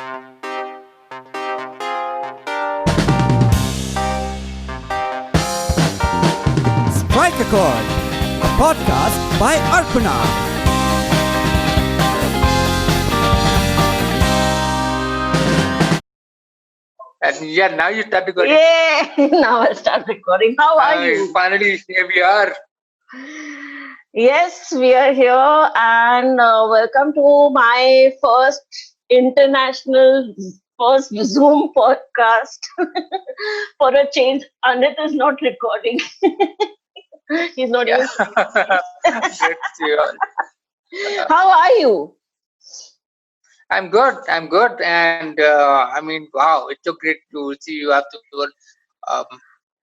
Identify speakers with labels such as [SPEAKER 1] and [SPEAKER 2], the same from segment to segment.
[SPEAKER 1] Strike a Chord, a podcast by Arpana.
[SPEAKER 2] And yeah, now you start recording.
[SPEAKER 3] Yeah, now I'll start recording. How are you?
[SPEAKER 2] Finally, here we are.
[SPEAKER 3] Yes, we are here, and welcome to my first Zoom podcast. For a change, Anit is not recording. He's not even.
[SPEAKER 2] Let's see.
[SPEAKER 3] How are you?
[SPEAKER 2] I'm good. And I mean, wow, it's so great to see you after um,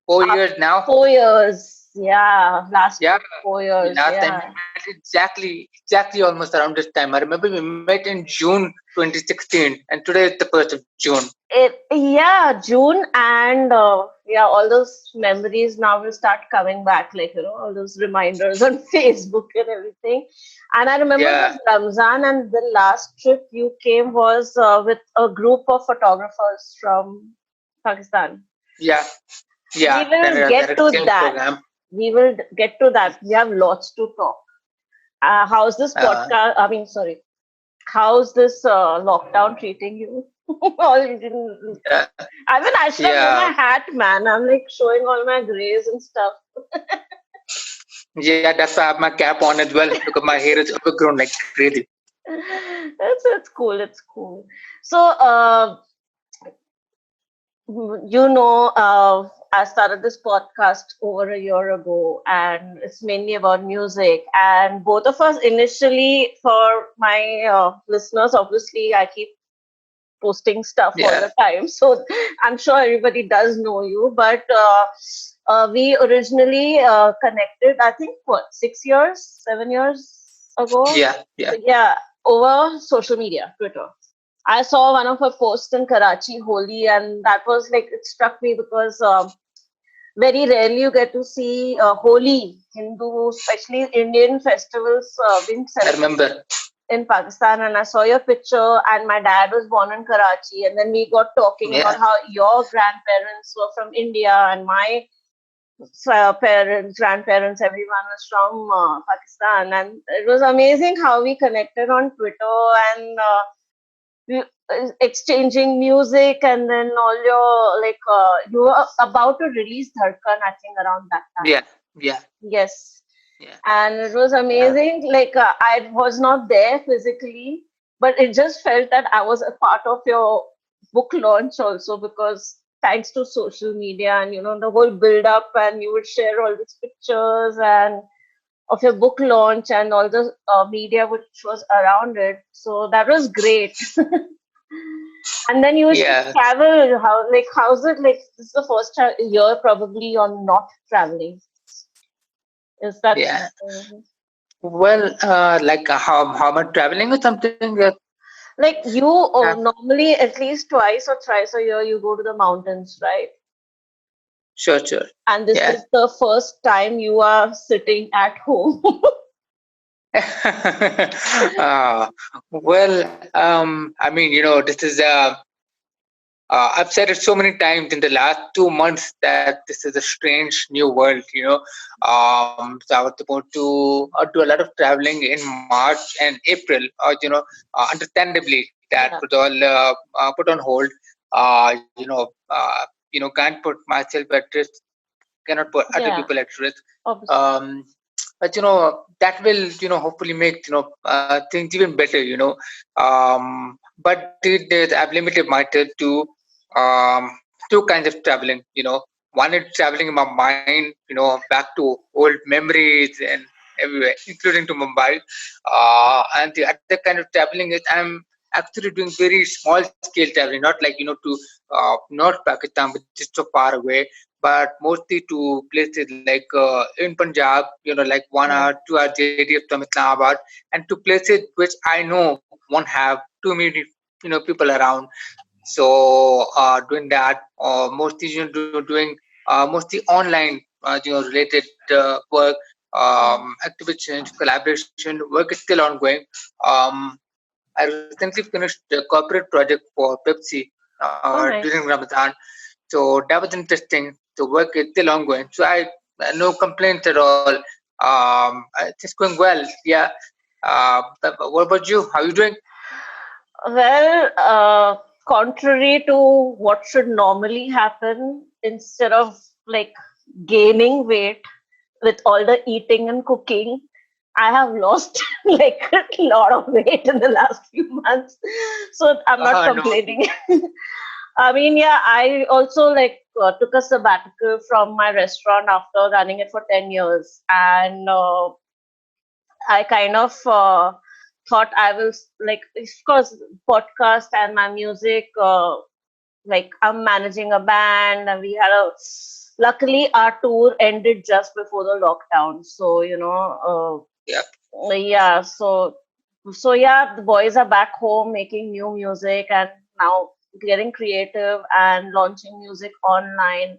[SPEAKER 2] 4 years now.
[SPEAKER 3] 4 years. Yeah, last
[SPEAKER 2] Yeah,
[SPEAKER 3] 4 years.
[SPEAKER 2] last time
[SPEAKER 3] Yeah.
[SPEAKER 2] we met exactly almost around this time. I remember we met in June 2016, and today is the 1st of June.
[SPEAKER 3] June, and all those memories now will start coming back, like all those reminders on Facebook and everything. And I remember it was Ramzan, and the last trip you came was with a group of photographers from Pakistan.
[SPEAKER 2] Yeah.
[SPEAKER 3] We will get to that.
[SPEAKER 2] Program.
[SPEAKER 3] We will get to that. We have lots to talk. How's this podcast? How's this lockdown treating you? I mean, I should have worn my hat, man. I'm like showing all my grays and stuff.
[SPEAKER 2] Yeah, that's why I have my cap on as well, because my hair is overgrown like crazy.
[SPEAKER 3] It's cool. It's cool. So, I started this podcast over a year ago, and it's mainly about music. And both of us initially, for my listeners, obviously, I keep posting stuff all the time. So I'm sure everybody does know you. But we originally connected, I think, 7 years ago? Yeah, over social media, Twitter. I saw one of her posts in Karachi, Holi, and that was like, it struck me because very rarely you get to see Holi, Hindu, especially Indian festivals being celebrated.
[SPEAKER 2] I remember.
[SPEAKER 3] In Pakistan, and I saw your picture, and my dad was born in Karachi, and then we got talking about how your grandparents were from India, and my grandparents, everyone was from Pakistan, and it was amazing how we connected on Twitter, and we exchanging music, and then all your you were about to release Dhadkan, I think, around that time. Yes. Yeah. And it was amazing. I was not there physically, but it just felt that I was a part of your book launch also, because thanks to social media and the whole build up, and you would share all these pictures and of your book launch and all the media which was around it. So that was great. And then you used to travel. How's it? Like, this is the first year probably on not traveling. Is that
[SPEAKER 2] well, how much traveling or something?
[SPEAKER 3] Like you normally at least twice or thrice a year you go to the mountains, right?
[SPEAKER 2] Sure.
[SPEAKER 3] And this is the first time you are sitting at home.
[SPEAKER 2] I mean, this is I've said it so many times in the last 2 months that this is a strange new world, So I was about to do a lot of traveling in March and April, understandably that was all put on hold. Can't put myself at risk, cannot put other people at risk. But that will hopefully make things even better. But I've limited myself to two kinds of traveling. One is traveling in my mind, back to old memories and everywhere, including to Mumbai. And the other kind of traveling is I'm actually doing very small scale traveling, not like to North Pakistan, which is so far away, but mostly to places like in Punjab, like 1 hour, 2 hour journey from Islamabad, and to places which I know won't have too many people around. So doing that, mostly doing mostly online related work, activities, collaboration work is still ongoing. I recently finished a corporate project for Pepsi
[SPEAKER 3] Oh,
[SPEAKER 2] during
[SPEAKER 3] nice.
[SPEAKER 2] Ramadan. So that was interesting. The work is still ongoing. So I no complaints at all. It's just going well. Yeah. But what about you? How are you doing?
[SPEAKER 3] Well, contrary to what should normally happen, instead of like gaining weight with all the eating and cooking, I have lost like a lot of weight in the last few months. So I'm not
[SPEAKER 2] No.
[SPEAKER 3] complaining. I mean, yeah, I also like took a sabbatical from my restaurant after running it for 10 years. And I kind of thought I will like, of course, podcast and my music. Like I'm managing a band, and we had a. Luckily, our tour ended just before the lockdown, so
[SPEAKER 2] Yeah.
[SPEAKER 3] yeah. So yeah, the boys are back home making new music and now getting creative and launching music online.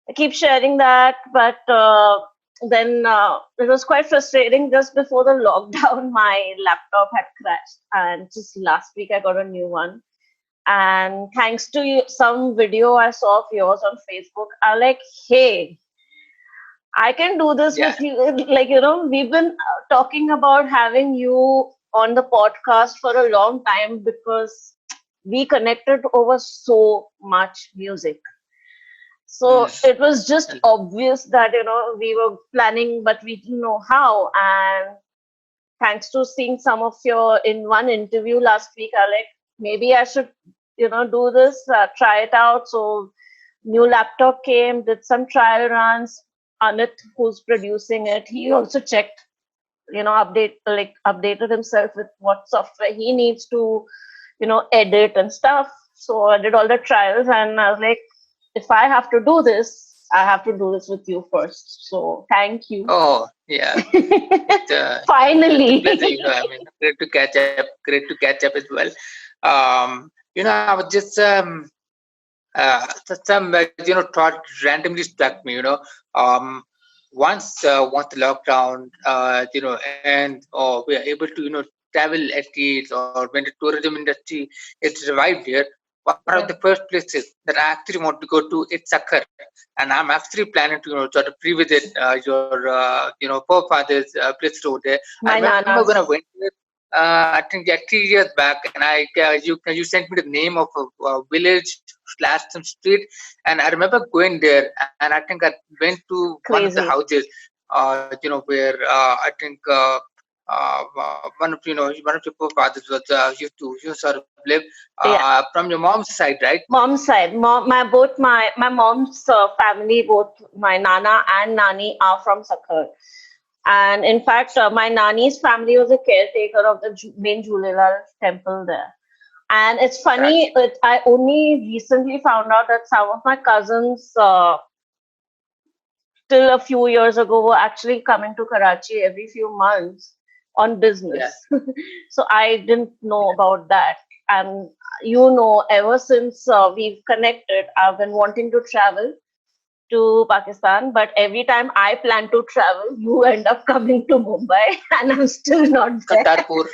[SPEAKER 3] I keep sharing that, but then it was quite frustrating. Just before the lockdown, my laptop had crashed, and just last week I got a new one. And thanks to you, some video I saw of yours on Facebook, I like, hey, I can do this
[SPEAKER 2] Yeah.
[SPEAKER 3] with you. Like, we've been talking about having you on the podcast for a long time because we connected over so much music. So
[SPEAKER 2] Mm.
[SPEAKER 3] it was just obvious that, we were planning, but we didn't know how. And thanks to seeing some of your in one interview last week, I like, maybe I should, do this, try it out. So new laptop came, did some trial runs. Anit, who's producing it, he also checked, updated himself with what software he needs to, edit and stuff. So I did all the trials, and I was like, if I have to do this, I have to do this with you first. So thank you.
[SPEAKER 2] Oh, yeah. It's a pleasure.
[SPEAKER 3] Finally.
[SPEAKER 2] I mean, great to catch up. Great to catch up as well. I was just some thought randomly struck me. Once the lockdown, and we are able to travel at ease, or when the tourism industry is revived here. One of the
[SPEAKER 3] Yeah.
[SPEAKER 2] first places that I actually want to go to is Sakhar, and I'm actually planning to sort of revisit your forefathers' places over there. I
[SPEAKER 3] My
[SPEAKER 2] remember when I
[SPEAKER 3] nanas.
[SPEAKER 2] went there, I think 3 years back, and you sent me the name of a village slash some street, and I remember going there, and I think I went to one of the
[SPEAKER 3] Crazy.
[SPEAKER 2] houses, where I think one of your forefathers was used to sort of live
[SPEAKER 3] Yeah.
[SPEAKER 2] from your mom's side, right?
[SPEAKER 3] Mom's side. My mom's family, both my nana and nani are from Sakhar. And in fact, my nani's family was a caretaker of the main Jhulelal temple there. And it's
[SPEAKER 2] Gotcha.
[SPEAKER 3] funny, I only recently found out that some of my cousins, till a few years ago, were actually coming to Karachi every few months on
[SPEAKER 2] Yeah.
[SPEAKER 3] business. So I didn't know about that. And ever since we've connected, I've been wanting to travel to Pakistan, but every time I plan to travel, you end up coming to Mumbai, and I'm still not there.
[SPEAKER 2] Kartarpur.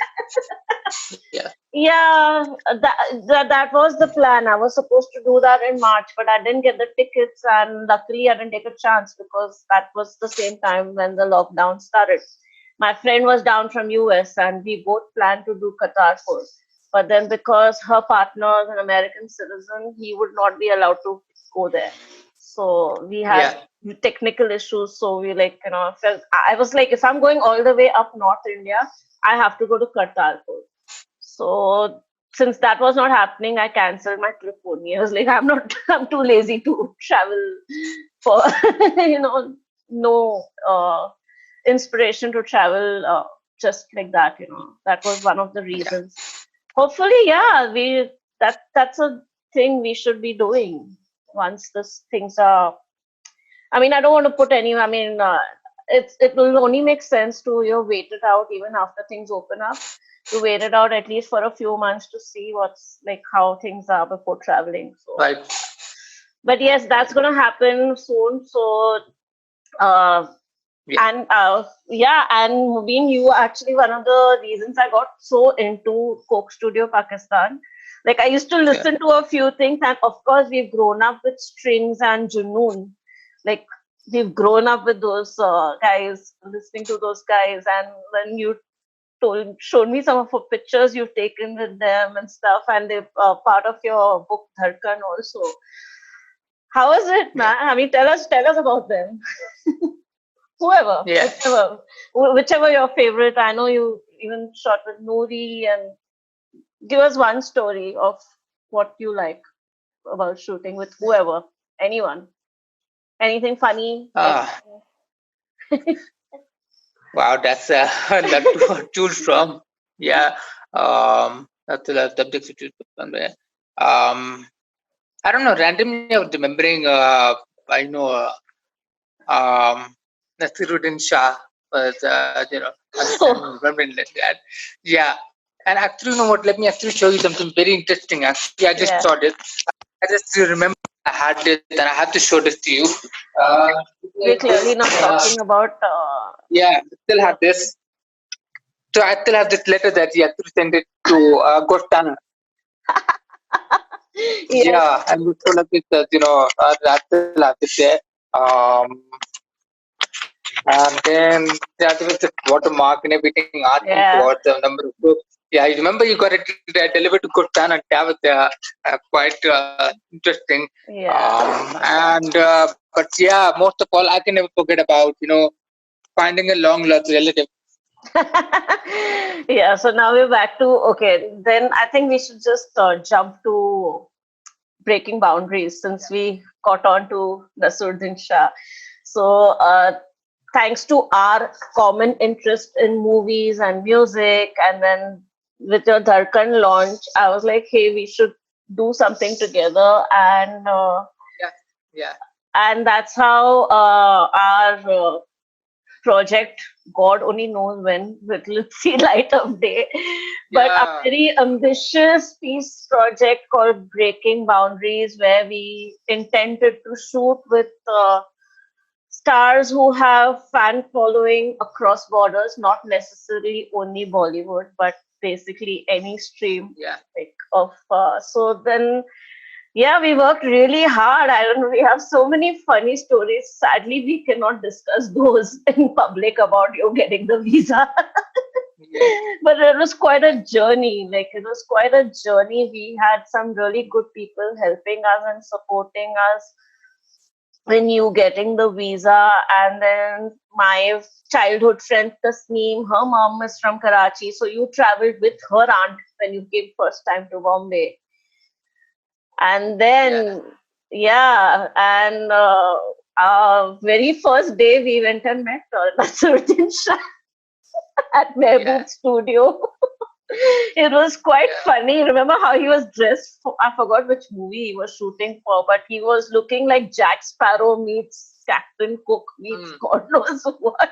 [SPEAKER 2] Yeah.
[SPEAKER 3] Yeah, that was the plan. I was supposed to do that in March, but I didn't get the tickets, and luckily I didn't take a chance because that was the same time when the lockdown started. My friend was down from US, and we both planned to do Qatar. But then because her partner is an American citizen, he would not be allowed to go there. So we
[SPEAKER 2] Yeah.
[SPEAKER 3] had technical issues. So we I was like, if I'm going all the way up North India, I have to go to Kartarpur. So since that was not happening, I cancelled my trip only. I was like, I'm too lazy to travel for, no inspiration to travel just like that. That was one of the
[SPEAKER 2] Yeah.
[SPEAKER 3] reasons. Hopefully, yeah, that's a thing we should be doing once this things are. I mean, I don't want to put any. I mean, it will only make sense to wait it out even after things open up. To wait it out at least for a few months to see what's like how things are before traveling. So,
[SPEAKER 2] Right.
[SPEAKER 3] but yes, that's
[SPEAKER 2] Right.
[SPEAKER 3] gonna happen soon. So, uh,
[SPEAKER 2] Yeah.
[SPEAKER 3] And Mobeen, you are actually one of the reasons I got so into Coke Studio Pakistan. Like I used to
[SPEAKER 2] Yeah.
[SPEAKER 3] listen to a few things, and of course we've grown up with Strings and Junoon. Like we've grown up with those guys, listening to those guys, and then you showed me some of the pictures you've taken with them and stuff, and they're part of your book Dharkan also. How is it,
[SPEAKER 2] Yeah.
[SPEAKER 3] man? I mean, tell us about them. Whoever,
[SPEAKER 2] Yeah.
[SPEAKER 3] whichever your favorite. I know you even shot with Noori, and give us one story of what you like about shooting with whoever, anyone, anything funny,
[SPEAKER 2] Ah,
[SPEAKER 3] anything.
[SPEAKER 2] wow, that's a lot to choose from. Yeah. That's a lot of subjects to choose from there. Um, I don't know. Randomly, I was remembering. I know. Nasiruddin Shah was, I'm remembering that. Yeah. And actually, you know what? Let me actually show you something very interesting. Actually, I just
[SPEAKER 3] Yeah,
[SPEAKER 2] saw this. I just remember I had this, and I have to show this to you. Uh,
[SPEAKER 3] we're
[SPEAKER 2] like
[SPEAKER 3] clearly
[SPEAKER 2] this.
[SPEAKER 3] not talking about.
[SPEAKER 2] Yeah, I still have
[SPEAKER 3] Your
[SPEAKER 2] this. So I still have this letter that he actually sent it to Gostana.
[SPEAKER 3] yes,
[SPEAKER 2] Yeah, and we told us that I still have this there. Um, and then yeah, there was the watermark and everything asking
[SPEAKER 3] yeah,
[SPEAKER 2] for the number of books. Yeah, you remember you got it delivered to Gostana, and that was quite interesting.
[SPEAKER 3] yeah.
[SPEAKER 2] But yeah, most of all, I can never forget about finding a long lost relative.
[SPEAKER 3] Yeah, so now we're back to okay. Then I think we should just jump to breaking boundaries since we caught on to Nasuruddin Shah. So, thanks to our common interest in movies and music, and then with your Dharkan launch, I was like, hey, we should do something together,
[SPEAKER 2] Yeah, yeah,
[SPEAKER 3] and that's how our project, God only knows when it will see light of day, but a
[SPEAKER 2] yeah,
[SPEAKER 3] very ambitious piece project called Breaking Boundaries, where we intended to shoot with stars who have fan following across borders, not necessarily only Bollywood, but basically any stream
[SPEAKER 2] yeah.
[SPEAKER 3] like of. So then yeah, we worked really hard. I don't know. We have so many funny stories. Sadly, we cannot discuss those in public about you getting the visa.
[SPEAKER 2] Yes,
[SPEAKER 3] But it was quite
[SPEAKER 2] yeah,
[SPEAKER 3] a journey. Like, it was quite a journey. We had some really good people helping us and supporting us in you getting the visa. And then my childhood friend Tasneem, her mom is from Karachi. So you traveled with her aunt when you came first time to Bombay. And
[SPEAKER 2] yeah,
[SPEAKER 3] then yeah, and our very first day we went and met Nasiruddin Shah at
[SPEAKER 2] yeah,
[SPEAKER 3] Mehboob studio. It was quite
[SPEAKER 2] yeah.
[SPEAKER 3] funny. Remember how he was dressed for, I forgot which movie he was shooting for, but he was looking like Jack Sparrow meets Captain Cook meets
[SPEAKER 2] Mm,
[SPEAKER 3] God knows what.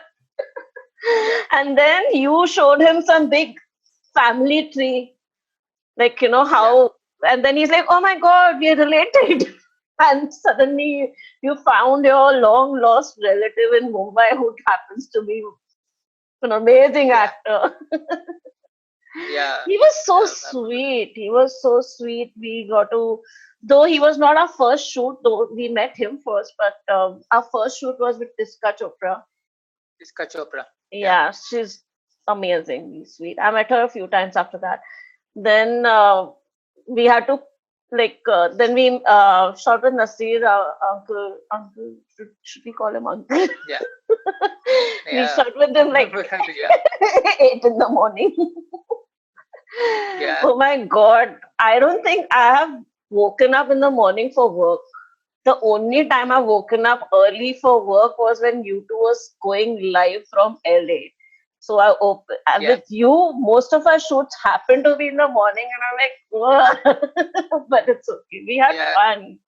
[SPEAKER 2] yeah,
[SPEAKER 3] And then you showed him some big family tree, like
[SPEAKER 2] yeah,
[SPEAKER 3] how, and then he's like, oh my god, we're related. And suddenly you found your long lost relative in Mumbai who happens to be an amazing
[SPEAKER 2] yeah,
[SPEAKER 3] actor.
[SPEAKER 2] yeah,
[SPEAKER 3] He was so
[SPEAKER 2] yeah. Absolutely.
[SPEAKER 3] sweet. He was so sweet. We got to, though he was not our first shoot, though we met him first, but our first shoot was with Tiska Chopra.
[SPEAKER 2] Iska Chopra. Yeah,
[SPEAKER 3] Yeah, she's amazingly sweet. I met her a few times after that. Then we had to then we shot with Nasir, uncle. Should we call him uncle?
[SPEAKER 2] yeah,
[SPEAKER 3] We
[SPEAKER 2] yeah.
[SPEAKER 3] shot with him like
[SPEAKER 2] Yeah,
[SPEAKER 3] 8 in the morning.
[SPEAKER 2] yeah,
[SPEAKER 3] Oh my god! I don't think I have woken up in the morning for work. The only time I've woken up early for work was when U2 was going live from LA. So I open
[SPEAKER 2] yeah,
[SPEAKER 3] with you. Most of our shoots happen to be in the morning, and I'm like, "Whoa." But it's okay. We had
[SPEAKER 2] yeah,
[SPEAKER 3] fun.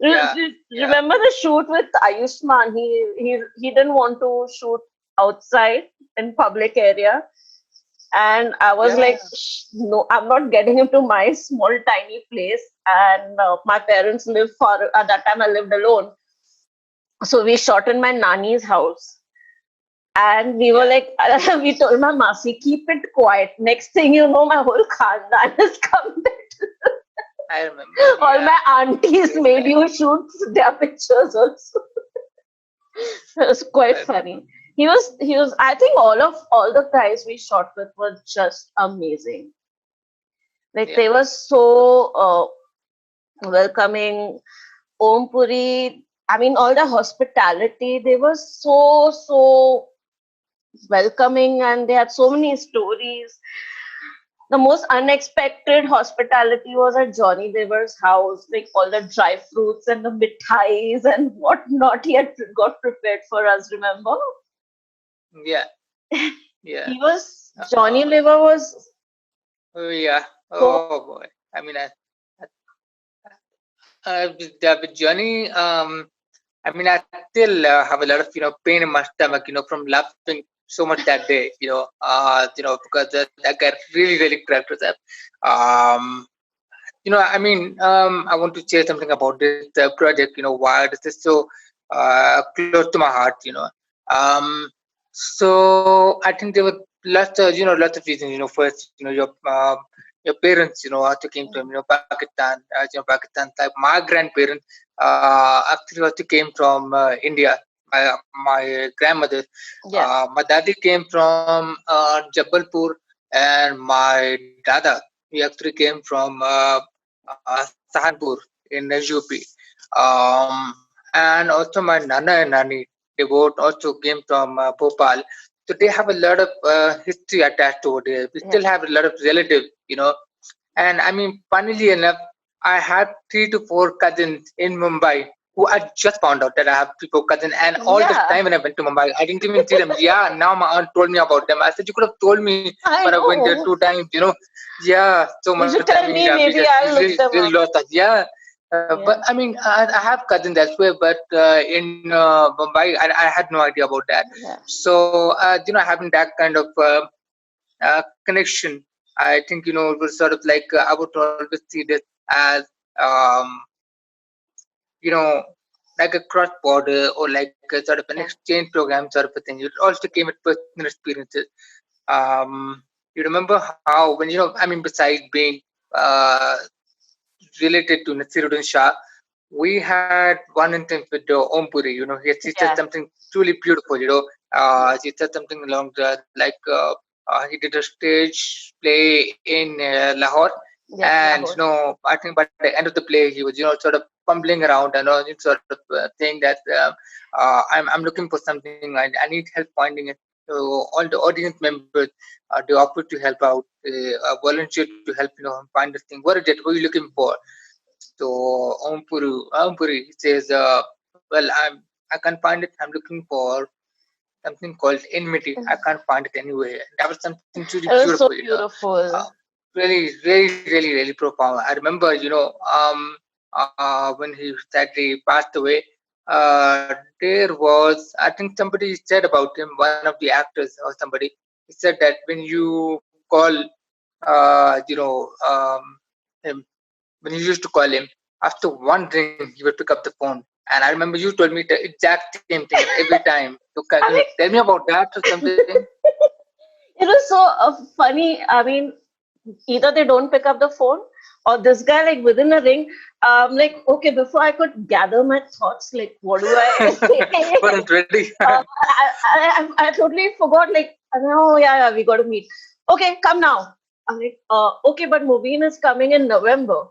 [SPEAKER 2] yeah, yeah,
[SPEAKER 3] Remember the shoot with Ayushman? He didn't want to shoot outside in public area, and I was
[SPEAKER 2] yeah,
[SPEAKER 3] like, no, I'm not getting him to my small tiny place. And my parents lived far. At that time, I lived alone, so we shot in my nanny's house. And we were like, we told my Masi, keep it quiet. Next thing you know, my whole khandan has come.
[SPEAKER 2] I remember.
[SPEAKER 3] All
[SPEAKER 2] Yeah.
[SPEAKER 3] my aunties made you shoot their pictures also. It was quite funny. He was, I think all the guys we shot with were just amazing. Like
[SPEAKER 2] Yeah.
[SPEAKER 3] they were so welcoming. Om Puri, I mean, all the hospitality, they were so welcoming and they had so many stories. The most unexpected hospitality was at Johnny Weaver's house, like all the dry fruits and the mithais and whatnot he had got prepared for us, remember?
[SPEAKER 2] Yeah. Yeah.
[SPEAKER 3] Johnny
[SPEAKER 2] Uh,
[SPEAKER 3] Weaver was
[SPEAKER 2] oh, yeah.
[SPEAKER 3] so,
[SPEAKER 2] Oh boy. I mean, with Johnny, I mean, I still have a lot of pain in my stomach, from laughing so much that day, because that guy really cracked us up. Um, I mean, I want to say something about this project. Why this is so close to my heart. So I think there were lots of reasons. First, your parents, also came from Pakistan. Pakistan. Like my grandparents, actually also came from India. My grandmother,
[SPEAKER 3] yeah,
[SPEAKER 2] my daddy came from Jabalpur, and my dada, he actually came from Sahanpur in UP. And also my Nana and Nani, they both also came from Bhopal. So they have a lot of history attached over there. We
[SPEAKER 3] yeah.
[SPEAKER 2] still have a lot of relatives, And I mean, funnily enough, I had 3 to 4 cousins in Mumbai who I just found out that I have 3 to 4 cousins. And all this
[SPEAKER 3] Yeah,
[SPEAKER 2] time when I went to Mumbai, I didn't even see them. Yeah, now my aunt told me about them. I said, you could have told me
[SPEAKER 3] I
[SPEAKER 2] when I went there
[SPEAKER 3] know.
[SPEAKER 2] 2 times. Yeah, so
[SPEAKER 3] You
[SPEAKER 2] much.
[SPEAKER 3] should
[SPEAKER 2] I
[SPEAKER 3] tell
[SPEAKER 2] mean,
[SPEAKER 3] me,
[SPEAKER 2] we
[SPEAKER 3] maybe
[SPEAKER 2] just
[SPEAKER 3] I'll look
[SPEAKER 2] really,
[SPEAKER 3] them
[SPEAKER 2] really
[SPEAKER 3] up.
[SPEAKER 2] lost touch. Yeah. But
[SPEAKER 3] Yeah,
[SPEAKER 2] I mean, I have cousins elsewhere, but in Mumbai, I had no idea about that.
[SPEAKER 3] yeah,
[SPEAKER 2] So, having that kind of connection, I think, it was sort of like I would always see this as, um, you know, like a cross border or like a sort of an
[SPEAKER 3] yeah.
[SPEAKER 2] exchange program sort of a thing. It also came with personal experiences. Um, you remember how, when, I mean, besides being uh, related to Nasiruddin Shah, we had one instance with Om Puri. He said
[SPEAKER 3] Yeah,
[SPEAKER 2] something truly beautiful.
[SPEAKER 3] yeah,
[SPEAKER 2] He said something along the like he did a stage play in Lahore,
[SPEAKER 3] yeah,
[SPEAKER 2] and
[SPEAKER 3] Lahore.
[SPEAKER 2] I think by the end of the play he was sort of fumbling around and sort of saying that I'm looking for something. I need help finding it. So all the audience members they offered to help out, volunteered to help find this thing. What is it? What are you looking for? So Ompuri, he says, well, I can't find it. I'm looking for something called enmity. I can't find it anywhere. That was something truly
[SPEAKER 3] It was
[SPEAKER 2] beautiful,
[SPEAKER 3] so beautiful.
[SPEAKER 2] really profound. I remember, when he sadly passed away, there was, I think somebody said about him, one of the actors or somebody, he said that when you call, him, when you used to call him, after one ring, he would pick up the phone. And I remember you told me the exact same thing every time. So can you
[SPEAKER 3] I
[SPEAKER 2] tell me about that or something?
[SPEAKER 3] mean, it was so funny. I mean, either they don't pick up the phone or this guy, like within a ring, like, okay, before I could gather my thoughts, like, what do I say?
[SPEAKER 2] Wasn't ready.
[SPEAKER 3] I totally forgot, like, oh, yeah, we got to meet. Okay, come now. I'm like, okay, but Mobeen is coming in November.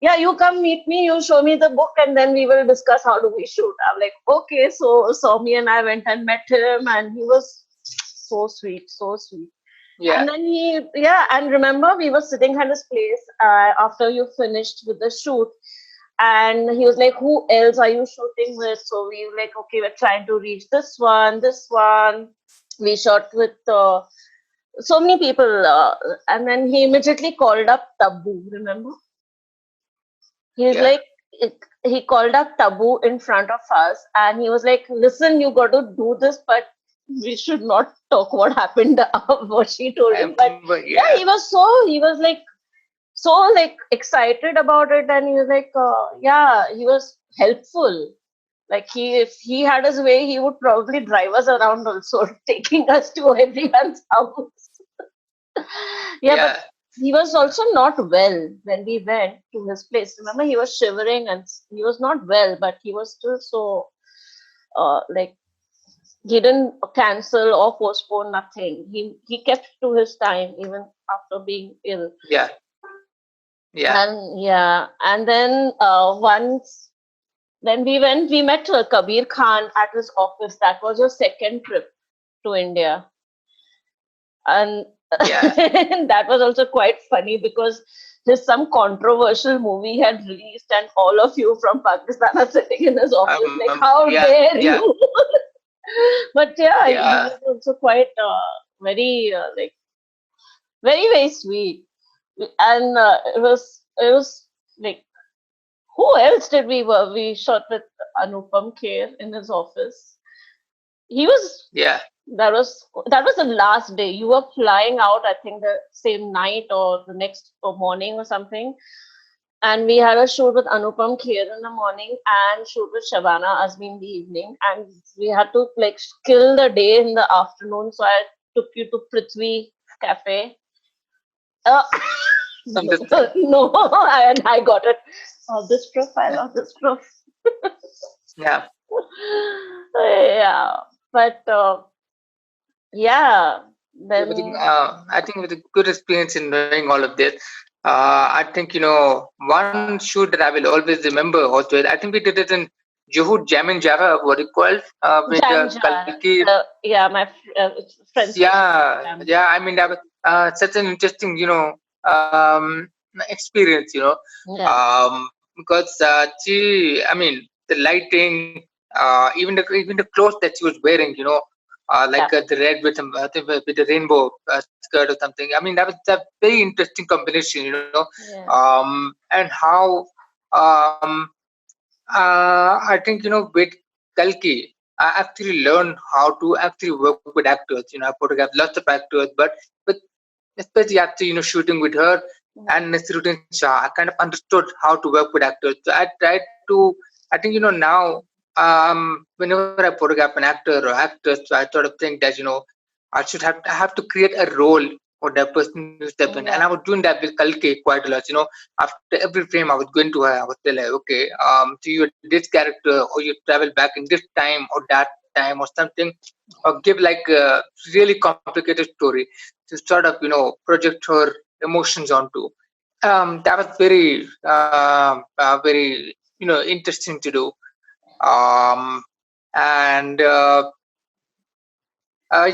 [SPEAKER 3] Yeah, you come meet me, you show me the book, and then we will discuss how do we shoot. I'm like, okay. So Saumi and I went and met him, and he was so sweet, so sweet.
[SPEAKER 2] Yeah.
[SPEAKER 3] And then yeah, and remember, we were sitting at his place after you finished with the shoot, and he was like, "Who else are you shooting with?" So we were like, "Okay, we're trying to reach this one, this one." We shot with so many people, and then he immediately called up Tabu. Remember? He's
[SPEAKER 2] Yeah.
[SPEAKER 3] like, he called up Tabu in front of us, and he was like, "Listen, you got to do this, but we should not talk what happened." What she told
[SPEAKER 2] I
[SPEAKER 3] him, but
[SPEAKER 2] remember,
[SPEAKER 3] yeah,
[SPEAKER 2] yeah.
[SPEAKER 3] he was like so like excited about it, and he was like, yeah, he was helpful. Like if he had his way, he would probably drive us around also, taking us to everyone's house. Yeah, but
[SPEAKER 2] Yeah.
[SPEAKER 3] he was also not well when we went to his place. Remember, he was shivering and he was not well, but he was still so like he didn't cancel or postpone nothing. He kept to his time even after being ill.
[SPEAKER 2] Yeah. Yeah.
[SPEAKER 3] And yeah, and then once then we met Kabir Khan at his office. That was your second trip to India. And
[SPEAKER 2] Yeah.
[SPEAKER 3] that was also quite funny because there's some controversial movie had released and all of you from Pakistan are sitting in his office like, how
[SPEAKER 2] Yeah.
[SPEAKER 3] dare
[SPEAKER 2] Yeah.
[SPEAKER 3] you? But yeah, he
[SPEAKER 2] Yeah.
[SPEAKER 3] was also quite very like very sweet. And it was like, who else did we shot with Anupam Kher in his office? He was
[SPEAKER 2] Yeah.
[SPEAKER 3] that was the last day. You were flying out, I think the same night or the next or morning or something. And we had a shoot with Anupam Kher in the morning and shoot with Shabana Azmi in the evening. And we had to like kill the day in the afternoon. So I took you to Prithvi Cafe. Uh, no,
[SPEAKER 2] Understand.
[SPEAKER 3] no, I got it. This profile or this prof.
[SPEAKER 2] Yeah.
[SPEAKER 3] Yeah, but yeah,
[SPEAKER 2] Yeah, but
[SPEAKER 3] then
[SPEAKER 2] I think with a good experience in doing all of this, I think one shoot that I will always remember also. I think we did it in Juhud Jamin Java, what it called, with
[SPEAKER 3] Janja,
[SPEAKER 2] Kalki.
[SPEAKER 3] yeah, my friend's name is
[SPEAKER 2] Yeah,
[SPEAKER 3] Janja.
[SPEAKER 2] yeah. I mean, that was such an interesting, experience.
[SPEAKER 3] Yeah,
[SPEAKER 2] Because I mean, the lighting, even the clothes that she was wearing,
[SPEAKER 3] yeah,
[SPEAKER 2] like the red with with the rainbow skirt or something. I mean, that was a very interesting combination.
[SPEAKER 3] yeah,
[SPEAKER 2] And how um, I think with Kalki, I actually learned how to actually work with actors. I photographed lots of actors, but especially after shooting with her
[SPEAKER 3] yeah,
[SPEAKER 2] and Nasiruddin Shah, I kind of understood how to work with actors. So I tried to. I think now, whenever I photograph an actor or actress, so I sort of think that I have to create a role for that person to step in, and I was
[SPEAKER 3] yeah,
[SPEAKER 2] doing that with Kalki quite a lot. After every frame, I was going to her. I was tell her, okay, so you're this character, or you travel back in this time or that time or something, or give like a really complicated story to sort of project her emotions onto. That was very interesting to do. Um, and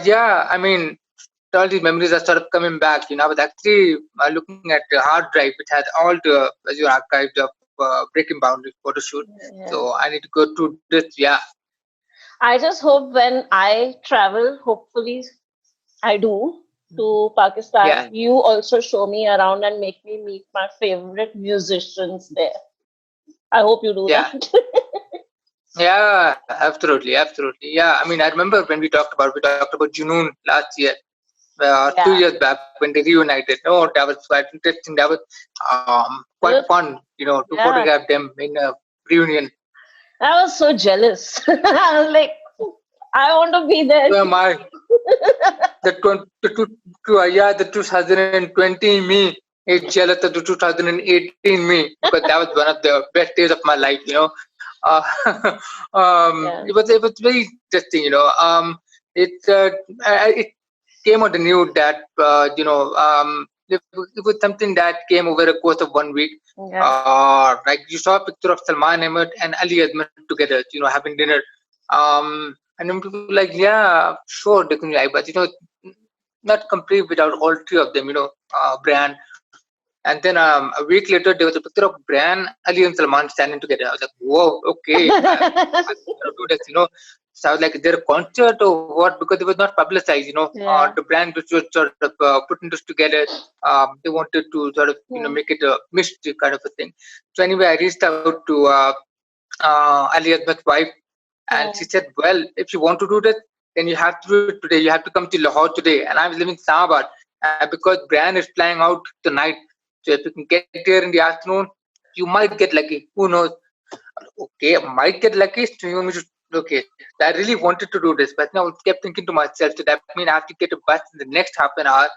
[SPEAKER 2] yeah, I mean, all these memories are sort of coming back. I was actually looking at the hard drive, which has all the archived of Breaking Boundaries photo shoot.
[SPEAKER 3] yeah.
[SPEAKER 2] So I need to go through this. Yeah,
[SPEAKER 3] I just hope when I travel, hopefully I do to
[SPEAKER 2] yeah,
[SPEAKER 3] Pakistan, you also show me around and make me meet my favorite musicians there. I hope you do
[SPEAKER 2] yeah.
[SPEAKER 3] that.
[SPEAKER 2] Yeah, absolutely, absolutely. Yeah, I mean, I remember when we talked about Junoon last year, 2 years
[SPEAKER 3] Yeah,
[SPEAKER 2] back when they reunited. Oh, that was quite interesting. That was quite
[SPEAKER 3] it was,
[SPEAKER 2] fun, to
[SPEAKER 3] yeah,
[SPEAKER 2] photograph them in a reunion.
[SPEAKER 3] I was so jealous. I was like, I want to be there
[SPEAKER 2] Who am
[SPEAKER 3] too.
[SPEAKER 2] I? The 2020 me is jealous of the 2018 me because that was one of the best days of my life. Uh,
[SPEAKER 3] Yeah,
[SPEAKER 2] it was very interesting. It it came on the news that it was something that came over a course of 1 week.
[SPEAKER 3] yeah.
[SPEAKER 2] Like you saw a picture of Salman Ahmed and Ali Ahmed together, having dinner. And then people were like, yeah, sure, they can lie, but not complete without all three of them. Brian. And then a week later, there was a picture of Brian, Ali, and Salman standing together. I was like, whoa, okay, I gotta do this. So I was like, is there a concert or what? Because it was not publicized. The
[SPEAKER 3] Yeah.
[SPEAKER 2] brand which was sort of putting this together, they wanted to sort of
[SPEAKER 3] Hmm.
[SPEAKER 2] make it a mystery kind of a thing. So anyway, I reached out to Ali Akbar's wife, and she
[SPEAKER 3] Hmm.
[SPEAKER 2] said, well, if you want to do this, then you have to do it today. You have to come to Lahore today. And I was living in Islamabad because Brian is flying out tonight. So if you can get there in the afternoon, you might get lucky. Who knows? Okay, I might get lucky. So you want me to? Okay, I really wanted to do this, but now I kept thinking to myself, so that means I have to get a bus in the next half an hour,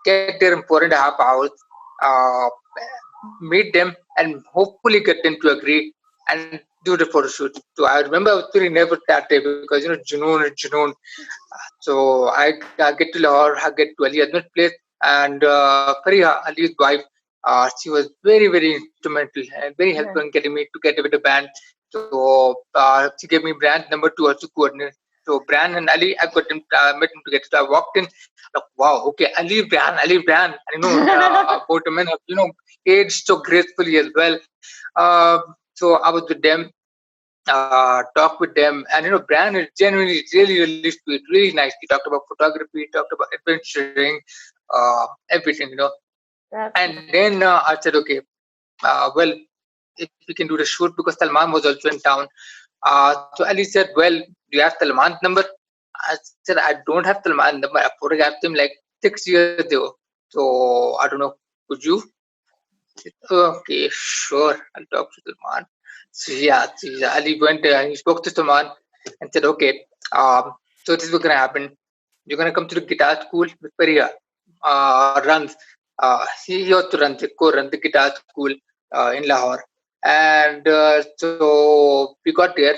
[SPEAKER 2] get there in 4.5 hours, uh, meet them, and hopefully get them to agree and do the photo shoot. So I remember I was very nervous that day because Junoon is Junoon. So I get to Lahore, I get to Ali Admit's place, and Fariha, Ali's wife, she was very, very instrumental and very
[SPEAKER 3] Yeah.
[SPEAKER 2] helpful in getting me together with the band. So she gave me brand number two also coordinate. So Bran and Ali, I got them, met them together. So I walked in, like, wow, okay, Ali Bran, and both the men have, aged so gracefully as well. So I was with them, talk with them, and Bran is genuinely really, really sweet, really nice. He talked about photography, talked about adventuring, everything,
[SPEAKER 3] That's
[SPEAKER 2] And
[SPEAKER 3] nice.
[SPEAKER 2] then I said, okay, well, if we can do the shoot, because Salman was also in town. So Ali said, well, do you have Salman's number? I said, I don't have Salman's number. I photographed him like 6 years ago. So I don't know. Could you? Okay, sure. I'll talk to Salman. So Ali went and he spoke to Salman and said, okay, so this is what's going to happen. You're going to come to the guitar school with Paria. Runs. He also runs, co-runs the guitar school in Lahore. And so we got there,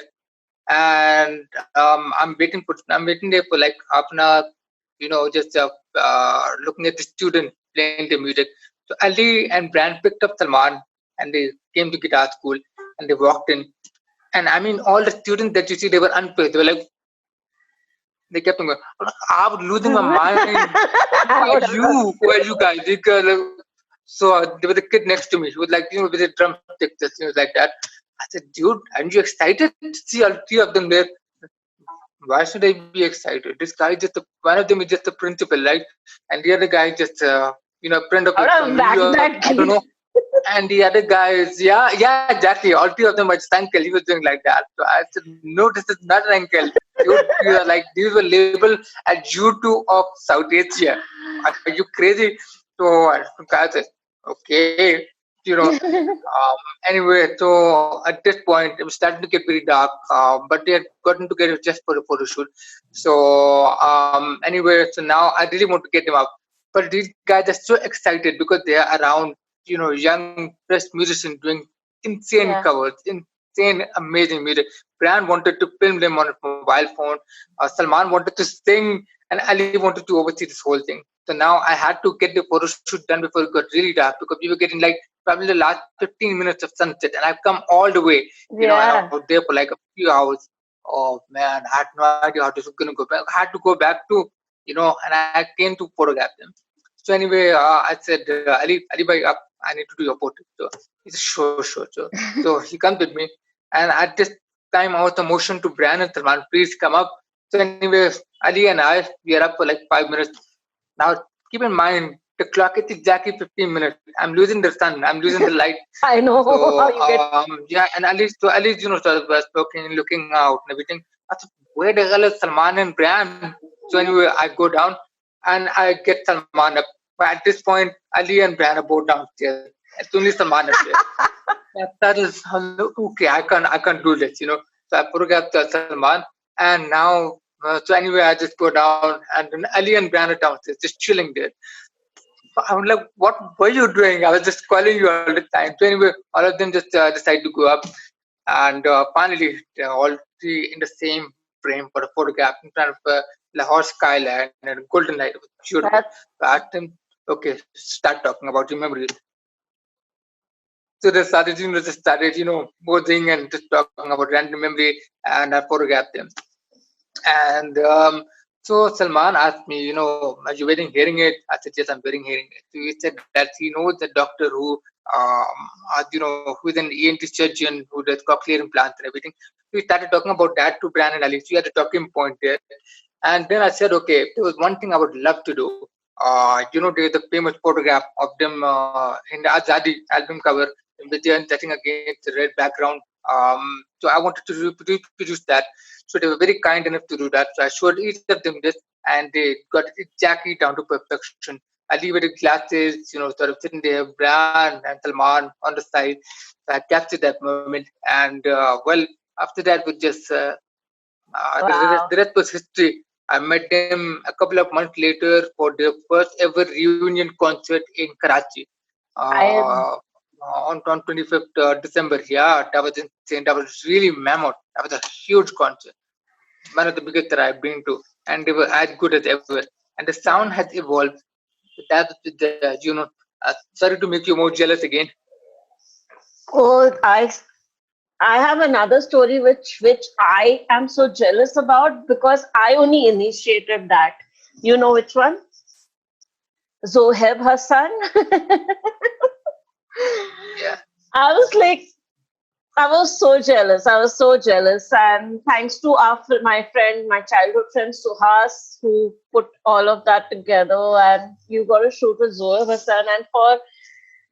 [SPEAKER 2] and I'm waiting there for like half an hour, just looking at the student playing the music. So Ali and Brand picked up Salman, and they came to guitar school, and they walked in, and I mean all the students that you see, they were unprepared. They were like, they kept on going, I was losing my mind.
[SPEAKER 3] I would have lost.
[SPEAKER 2] Who are you guys? So there was a kid next to me. He was like, with a drumstick, just like that. I said, dude, aren't you excited to see all three of them there? Why should I be excited? This guy one of them is just a principal, right? And the other guy is just, a friend of
[SPEAKER 3] I
[SPEAKER 2] his
[SPEAKER 3] would
[SPEAKER 2] from
[SPEAKER 3] have
[SPEAKER 2] New
[SPEAKER 3] whacked
[SPEAKER 2] York.
[SPEAKER 3] that
[SPEAKER 2] I don't
[SPEAKER 3] kid.
[SPEAKER 2] know. And the other guy is, yeah, exactly. All three of them were just uncle. He was doing like that. So I said, no, this is not an uncle. Dude, these were labeled as U2 of South Asia. Are you crazy? So the guy said, okay, you know. Anyway, so at this point, it was starting to get very dark, but they had gotten together just for the photo shoot. So anyway, so now I really want to get them up. But these guys are so excited because they are around, young, fresh musicians doing insane
[SPEAKER 3] Yeah.
[SPEAKER 2] covers, insane, amazing music. Brian wanted to film them on his mobile phone. Salman wanted to sing, and Ali wanted to oversee this whole thing. So now I had to get the photo shoot done before it got really dark, because we were getting like probably the last 15 minutes of sunset, and I've come all the way,
[SPEAKER 3] Yeah.
[SPEAKER 2] out there for like a few hours. Oh man, I had no idea how this was gonna go back. I had to go back to, and I came to photograph them. So anyway, I said, Ali bhai, I need to do your portrait. So he said, sure. So he comes with me, and at this time I was the motion to Brian and Salman, please come up. So anyway, Ali and I, we are up for like 5 minutes. Now keep in mind, the clock is exactly 15 minutes. I'm losing the sun. I'm losing the light.
[SPEAKER 3] I know how
[SPEAKER 2] So
[SPEAKER 3] you get.
[SPEAKER 2] yeah, and at least sort of was looking out and everything. I thought, where the hell is Salman and Brian? So anyway, I go down and I get Salman up. But at this point, Ali and Brian are both downstairs. It's only Salman up there. That is okay. I can't do this. So I photographed Salman, and now so anyway, I just go down, and then Ali and Brian are downstairs, just chilling there. I'm like, what were you doing? I was just calling you all the time. So anyway, all of them just decide to go up, and finally, they're all three in the same frame for a photograph in front of Lahore skyline and golden light. It was beautiful.
[SPEAKER 3] That's
[SPEAKER 2] So I asked them, okay, start talking about your memories. So they started, posing and just talking about random memory, and I photographed them. And so Salman asked me, are you wearing hearing aid? I said, yes, I'm wearing hearing aid. So he said that he knows a doctor who is an ENT surgeon who does cochlear implants and everything. So we started talking about that to Brian and Ali. So we had a talking point there. And then I said, okay, there was one thing I would love to do. There's the famous photograph of them in the Azadi album cover, with they are setting against the red background. So I wanted to reproduce that. So they were very kind enough to do that. So I showed each of them this, and they got it exactly down to perfection. I leave it in glasses, sort of sitting there, Bran and Salman on the side. So I captured that moment, and well, after that, we just
[SPEAKER 3] Wow.
[SPEAKER 2] the rest was history. I met them a couple of months later for their first ever reunion concert in Karachi
[SPEAKER 3] I
[SPEAKER 2] uh, on 25th December. Yeah, that was insane. That was really mammoth. That was a huge concert, one of the biggest that I've been to, and they were as good as ever. And the sound
[SPEAKER 3] yeah.
[SPEAKER 2] has evolved. That was sorry to make you more jealous again.
[SPEAKER 3] Oh, I have another story which I am so jealous about because I only initiated that. You know which one? Zoheb Hassan.
[SPEAKER 2] Yeah,
[SPEAKER 3] I was like, I was so jealous. I was so jealous. And thanks to my friend, my childhood friend Suhas, who put all of that together. And you got to shoot with Zoheb Hassan. And for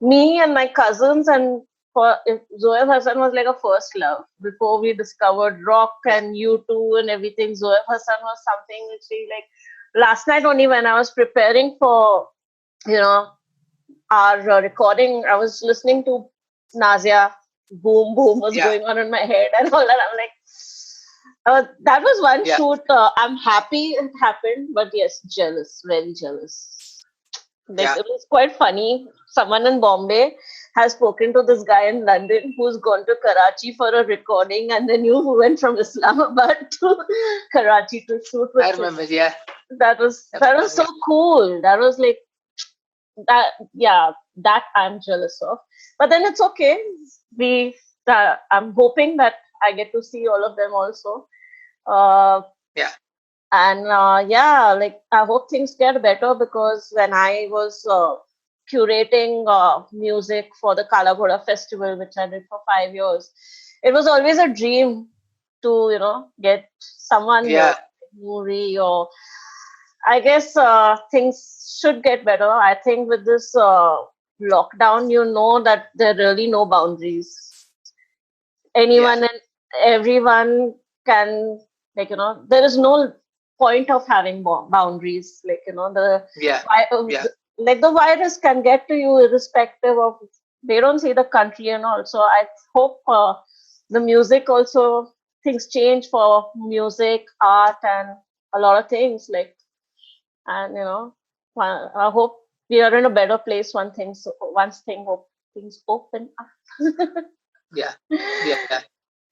[SPEAKER 3] me and my cousins, and for Zoheb Hassan was like a first love. Before we discovered rock
[SPEAKER 2] yeah,
[SPEAKER 3] and U2 and everything, Zoheb Hassan was something which we like. Last night only when I was preparing for, you know, our recording, I was listening to Nazia. Boom, boom was
[SPEAKER 2] yeah,
[SPEAKER 3] going on in my head and all that. I'm like, that was one
[SPEAKER 2] yeah.
[SPEAKER 3] shoot. I'm happy it happened, but yes, jealous, very jealous. Like
[SPEAKER 2] Yeah.
[SPEAKER 3] it was quite funny. Someone in Bombay has spoken to this guy in London who's gone to Karachi for a recording, and then you went from Islamabad to Karachi to shoot with
[SPEAKER 2] I
[SPEAKER 3] him.
[SPEAKER 2] remember. Yeah,
[SPEAKER 3] That was so
[SPEAKER 2] yeah,
[SPEAKER 3] cool. That was like that. Yeah, that I'm jealous of. But then it's okay. We I'm hoping that I get to see all of them also. Uh,
[SPEAKER 2] yeah,
[SPEAKER 3] and yeah, like I hope things get better because when I was curating music for the Kala Ghoda festival, which I did for 5 years, it was always a dream to get someone here,
[SPEAKER 2] yeah,
[SPEAKER 3] Nuri, or I guess things should get better. I think with this lockdown, you know that there are really no boundaries.
[SPEAKER 2] yeah,
[SPEAKER 3] Anyone and everyone can, like, there is no point of having boundaries. Like,
[SPEAKER 2] yeah, yeah,
[SPEAKER 3] like the virus can get to you irrespective of, they don't see the country and all. So I hope the music also, things change for music, art, and a lot of things. Like, and I hope we are in a better place things open up.
[SPEAKER 2] yeah, yeah,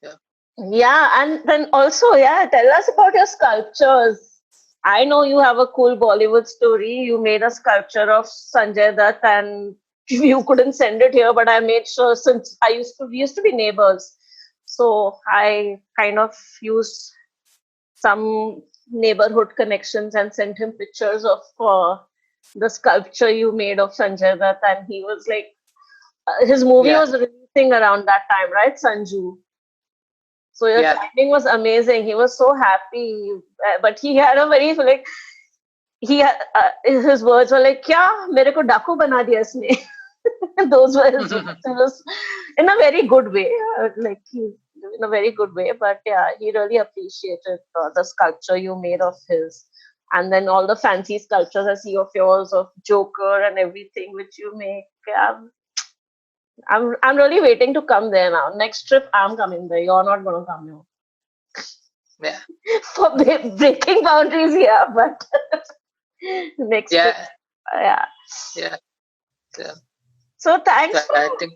[SPEAKER 2] yeah.
[SPEAKER 3] Yeah, and then also, yeah, tell us about your sculptures. I know you have a cool Bollywood story. You made a sculpture of Sanjay Dutt, and you couldn't send it here, but I made sure, since we used to be neighbors, so I kind of used some neighborhood connections and sent him pictures of the sculpture you made of Sanjay Dutt, and he was like, his movie
[SPEAKER 2] Yeah,
[SPEAKER 3] was releasing around that time, right, Sanju? So your
[SPEAKER 2] yeah.
[SPEAKER 3] timing was amazing. He was so happy, but he had a very like his words were like, "Kya mere ko daku bana diya isne." Those were his words. It was in a very good way, like in a very good way. But yeah, he really appreciated the sculpture you made of his, and then all the fancy sculptures I see of yours of Joker and everything which you make. Yeah, I'm really waiting to come there now. Next trip, I'm coming there. You're not gonna come here
[SPEAKER 2] Yeah,
[SPEAKER 3] for breaking boundaries here, but next trip,
[SPEAKER 2] yeah,
[SPEAKER 3] yeah.
[SPEAKER 2] yeah. So,
[SPEAKER 3] So
[SPEAKER 2] so I think,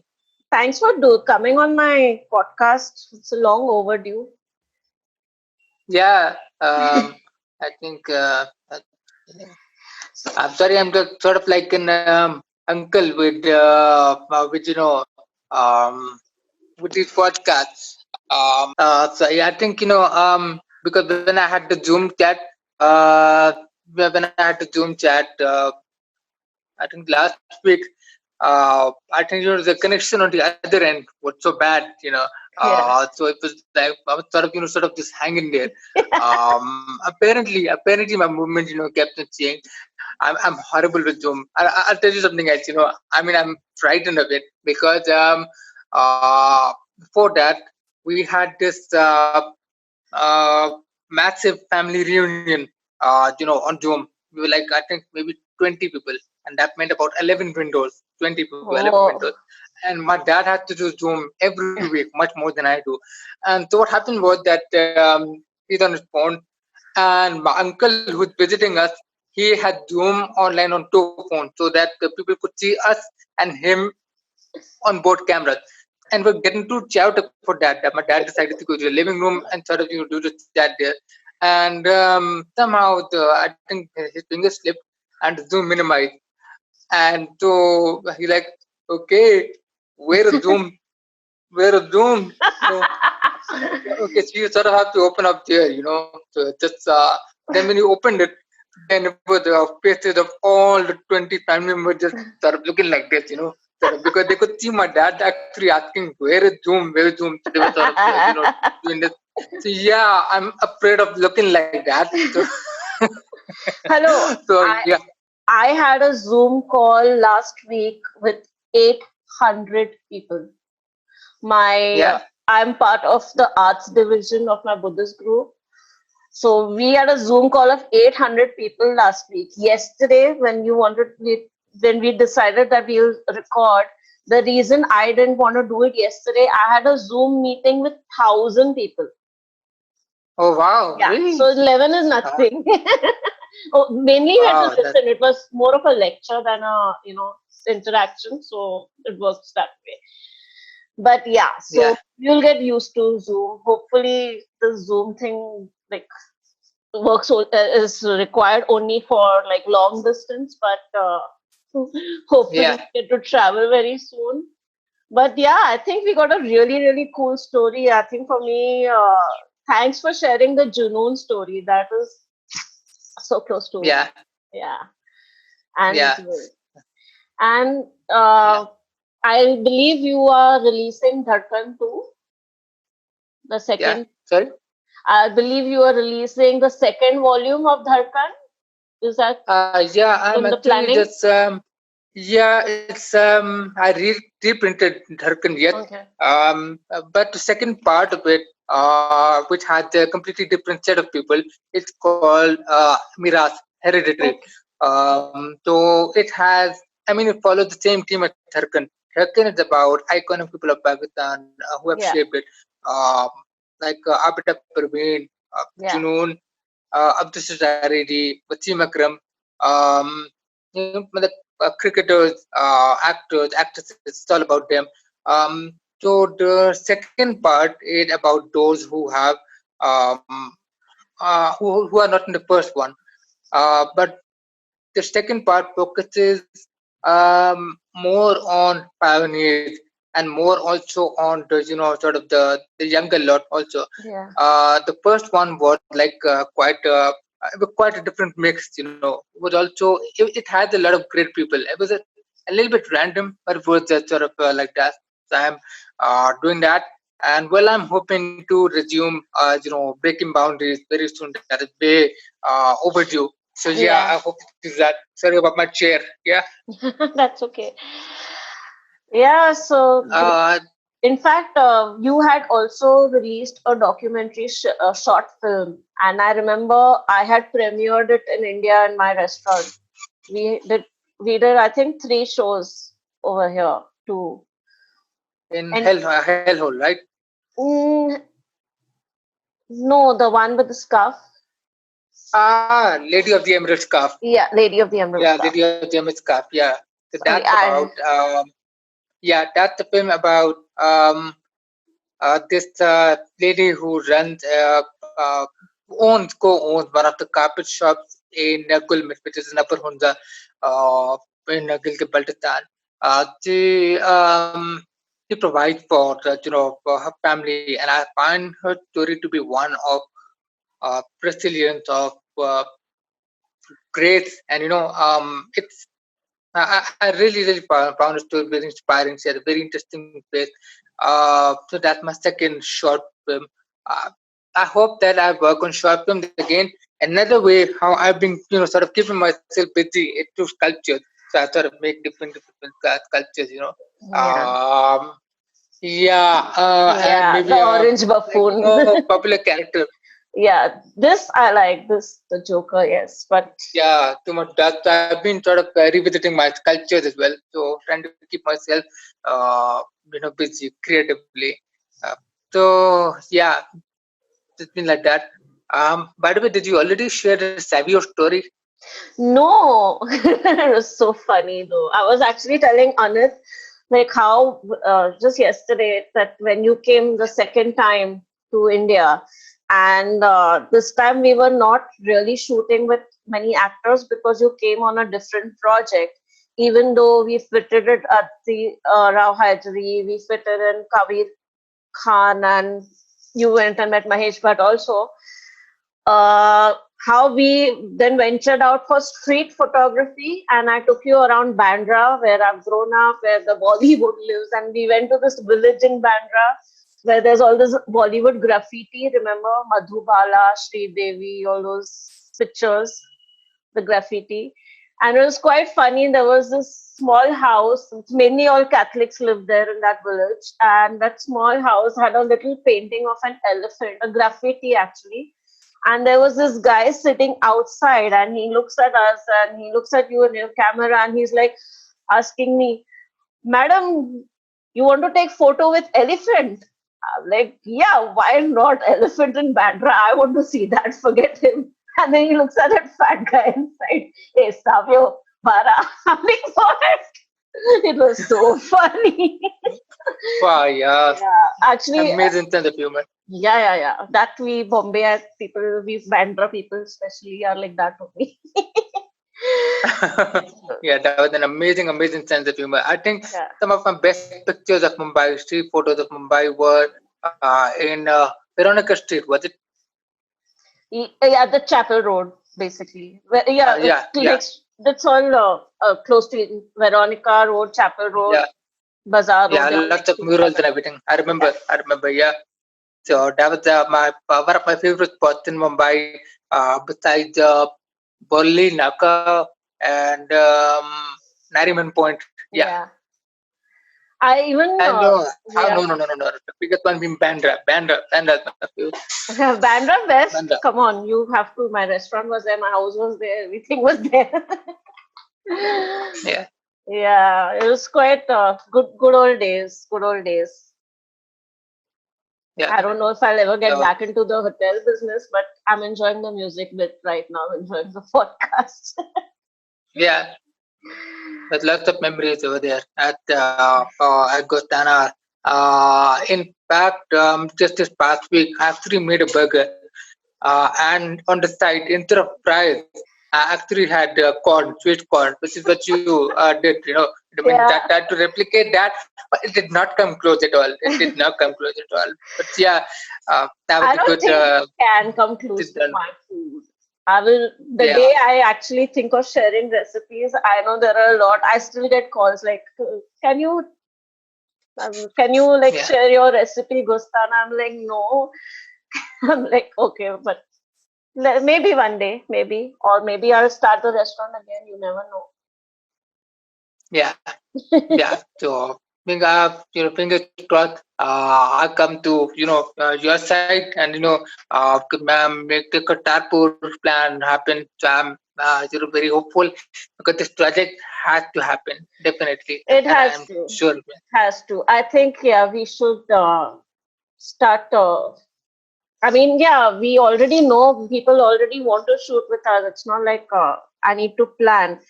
[SPEAKER 3] thanks for coming on my podcast. It's long overdue.
[SPEAKER 2] yeah. I think I'm sorry. I'm just sort of like an uncle with with these podcasts. So yeah, I think because when I had the Zoom chat, uh, when I had the Zoom chat, I think last week, I think the connection on the other end was so bad,
[SPEAKER 3] Yeah.
[SPEAKER 2] so it was like I was sort of sort of just hanging there. Apparently my movement kept on saying I'm horrible with Zoom. I'll tell you something else. I mean I'm frightened of it because before that we had this massive family reunion on Zoom. We were like I think maybe 20 people. and that meant about 11 windows, 20 people, 11 windows.
[SPEAKER 3] Oh.
[SPEAKER 2] And my dad had to do Zoom every week, much more than I do. And so what happened was that he's on his phone, and my uncle who's visiting us, he had Zoom online on two phones so that the people could see us and him on both cameras. And we're getting too chaotic for that. That my dad decided to go to the living room and sort of do the chat there. And somehow I think his finger slipped and the Zoom minimized. And so he like, okay, where is Zoom? Where is Zoom? So okay, so you sort of have to open up there, So just then when you opened it, then it was the faces of all the 20 family members just sort of looking like this. Sort of, because they could see my dad actually asking, "Where is Zoom? Where is Zoom?" So they were sort of doing this. So yeah, I'm afraid of looking like that. So,
[SPEAKER 3] Hello.
[SPEAKER 2] so
[SPEAKER 3] I
[SPEAKER 2] yeah,
[SPEAKER 3] I had a Zoom call last week with 800 people. My
[SPEAKER 2] yeah.
[SPEAKER 3] I'm part of the arts division of my Buddhist group. So we had a Zoom call of 800 people last week. Yesterday, when we decided that we'll record, the reason I didn't want to do it yesterday, I had a Zoom meeting with 1,000 people.
[SPEAKER 2] Oh wow,
[SPEAKER 3] Yeah, so
[SPEAKER 2] really?
[SPEAKER 3] 11 is
[SPEAKER 2] Uh,
[SPEAKER 3] nothing. Oh, mainly we had to
[SPEAKER 2] wow, that
[SPEAKER 3] listen. It was more of a lecture than a interaction, so it works that way. But yeah,
[SPEAKER 2] yeah,
[SPEAKER 3] so you'll get used to Zoom. Hopefully, the Zoom thing like is required only for like long distance, but hopefully
[SPEAKER 2] yeah,
[SPEAKER 3] we get to travel very soon. But yeah, I think we got a really really cool story. I think for me, thanks for sharing the Junoon story. That is so close to
[SPEAKER 2] yeah,
[SPEAKER 3] yeah, and
[SPEAKER 2] yeah,
[SPEAKER 3] and
[SPEAKER 2] yeah,
[SPEAKER 3] I believe you are releasing Dhadkan too, the
[SPEAKER 2] yeah.
[SPEAKER 3] second.
[SPEAKER 2] Sorry.
[SPEAKER 3] I believe you are releasing the second volume of Dhadkan. Is that
[SPEAKER 2] Yeah, I'm
[SPEAKER 3] in the
[SPEAKER 2] actually
[SPEAKER 3] planning?
[SPEAKER 2] just yeah, it's I reprinted Dharkan yet.
[SPEAKER 3] Okay.
[SPEAKER 2] But the second part of it, which has a completely different set of people, it's called Miras Hereditary.
[SPEAKER 3] Okay.
[SPEAKER 2] So it has, I mean, it follows the same theme as Dharkan. Dharkan is about iconic people of Pakistan who have
[SPEAKER 3] Yeah.
[SPEAKER 2] shaped it, um, like Abida Parveen,
[SPEAKER 3] Yeah.
[SPEAKER 2] Junoon, Abdul Shazaridi, Wasim Akram, um, मतलब, cricketers, actors, actresses, it's all about them. So the second part is about those who have um, who are not in the first one. But the second part focuses more on pioneers and more also on the sort of the younger lot also.
[SPEAKER 3] Yeah.
[SPEAKER 2] The first one was like quite a different mix. It was also it had a lot of great people. It was a little bit random, but it was just sort of like that. So I'm doing that, and well, I'm hoping to resume breaking boundaries very soon. That is way overdue. So yeah, I
[SPEAKER 3] Yeah.
[SPEAKER 2] hope it is that. Sorry about my chair. Yeah.
[SPEAKER 3] That's okay. Yeah. So
[SPEAKER 2] Uh,
[SPEAKER 3] in fact, you had also released a documentary short film, and I remember I had premiered it in India in my restaurant. We did we did I think 3 shows over here too.
[SPEAKER 2] in
[SPEAKER 3] And
[SPEAKER 2] hellhole, right?
[SPEAKER 3] mm, no, the one with the scarf.
[SPEAKER 2] Lady of the Emerald Scarf.
[SPEAKER 3] Yeah, Lady of the Emerald
[SPEAKER 2] Yeah,
[SPEAKER 3] Scarf.
[SPEAKER 2] Lady of the Emerald Scarf. Yeah. So that's
[SPEAKER 3] Sorry,
[SPEAKER 2] about yeah, that's the film about this lady who runs co-owns one of the carpet shops in Gulmit, which is in Upper Hunza, in Gilgit Baltistan. She provides for her family, and I find her story to be one of resilience, of grace, and it's I really found the story very inspiring. She had a very interesting face. So that's my second short film. Uh, I hope that I work on short films again. Another way how I've been, sort of keeping myself busy is through sculptures. So I sort of make different sculptures.
[SPEAKER 3] yeah,
[SPEAKER 2] Yeah, and
[SPEAKER 3] yeah,
[SPEAKER 2] maybe
[SPEAKER 3] the orange
[SPEAKER 2] like
[SPEAKER 3] buffoon.
[SPEAKER 2] popular character.
[SPEAKER 3] Yeah, this I like this the Joker, yes, but
[SPEAKER 2] Yeah, too much dust. I've been sort of revisiting my sculptures as well, so trying to keep myself, uh, busy creatively. Uh, so yeah, it's been like that. By the way, did you already share the Savio story?
[SPEAKER 3] no, it was so funny though. I was actually telling Anit like how just yesterday that when you came the second time to India, and this time we were not really shooting with many actors because you came on a different project. Even though we fitted it at the Rao Hajri, we fitted in Kabir Khan, and you went and met Mahesh Bhatt also. How we then ventured out for street photography, and I took you around Bandra, where I've grown up, where the Bollywood lives, and we went to this village in Bandra where there's all this Bollywood graffiti. Remember Madhubala, Sri Devi, all those pictures, the graffiti. And it was quite funny. There was this small house, mainly all Catholics lived there in that village. And that small house had a little painting of an elephant, a graffiti actually. And there was this guy sitting outside, and he looks at us and he looks at you in your camera, and he's like asking me, Madam, you want to take photo with elephant? I'm like, yeah, why not elephant in Bandra? I want to see that. Forget him. And then he looks at that fat guy inside. Hey, Savio, Bara. I'm like, what? It was so funny.
[SPEAKER 2] Wow, yeah,
[SPEAKER 3] Yeah, actually,
[SPEAKER 2] amazing sense of humor.
[SPEAKER 3] yeah. That we Bombay people, we Bandra people especially are like that only.
[SPEAKER 2] Yeah, that was an amazing sense of humor. I think
[SPEAKER 3] Yeah.
[SPEAKER 2] some of my best pictures of Mumbai, street photos of Mumbai, were in Veronica Street. Was it?
[SPEAKER 3] Yeah, the Chapel Road, basically. Yeah, it's
[SPEAKER 2] Yeah, yeah,
[SPEAKER 3] next. That's all close to it. Veronica Road, Chapel Road,
[SPEAKER 2] yeah,
[SPEAKER 3] Bazaar Road.
[SPEAKER 2] yeah.
[SPEAKER 3] They're all
[SPEAKER 2] Lots
[SPEAKER 3] next
[SPEAKER 2] of
[SPEAKER 3] to each
[SPEAKER 2] murals
[SPEAKER 3] other.
[SPEAKER 2] and everything. I
[SPEAKER 3] Yeah.
[SPEAKER 2] remember. I remember. Yeah. So that was my one of my favorite spots in Mumbai. Besides Borli, Naka, and Nariman Point. Yeah.
[SPEAKER 3] Yeah. I even
[SPEAKER 2] And
[SPEAKER 3] yeah.
[SPEAKER 2] no. The biggest one being Bandra is my favorite.
[SPEAKER 3] Bandra
[SPEAKER 2] Bandra.
[SPEAKER 3] West. Come on, you have to. My restaurant was there. My house was there. Everything was there.
[SPEAKER 2] Yeah,
[SPEAKER 3] Yeah, it was quite good old days. Good old days.
[SPEAKER 2] yeah.
[SPEAKER 3] I don't know if I'll ever get
[SPEAKER 2] So
[SPEAKER 3] back into the hotel business, but I'm enjoying the music bit right now, enjoying the podcast.
[SPEAKER 2] yeah, with lots of memories over there at Gostana. In fact, just this past week, I actually made a burger, and on the side, instead of fries, I actually had corn, sweet corn, which is what you did. I mean, that
[SPEAKER 3] Yeah,
[SPEAKER 2] tried to replicate that, but it did not come close at all. It did not come close at all. But yeah, that was
[SPEAKER 3] I
[SPEAKER 2] a
[SPEAKER 3] don't
[SPEAKER 2] good.
[SPEAKER 3] think it can come
[SPEAKER 2] It
[SPEAKER 3] close to
[SPEAKER 2] done.
[SPEAKER 3] my food. I will, the
[SPEAKER 2] Yeah,
[SPEAKER 3] day I actually think of sharing recipes, I know there are a lot. I still get calls like, can you like
[SPEAKER 2] yeah.
[SPEAKER 3] share your recipe, Gustana? I'm like, no. I'm like, okay, but maybe one day, maybe, or maybe I'll start the restaurant again. You never
[SPEAKER 2] Yeah,
[SPEAKER 3] know.
[SPEAKER 2] yeah. So, fingers crossed. I come to your side, and make the Kartarpur plan happen. So I'm very hopeful because this project has to happen definitely,
[SPEAKER 3] It
[SPEAKER 2] and
[SPEAKER 3] has
[SPEAKER 2] I'm
[SPEAKER 3] to.
[SPEAKER 2] sure.
[SPEAKER 3] Has to. I think, yeah, we should start. I mean, yeah, we already know people already want to shoot with us. It's not like I need to plan.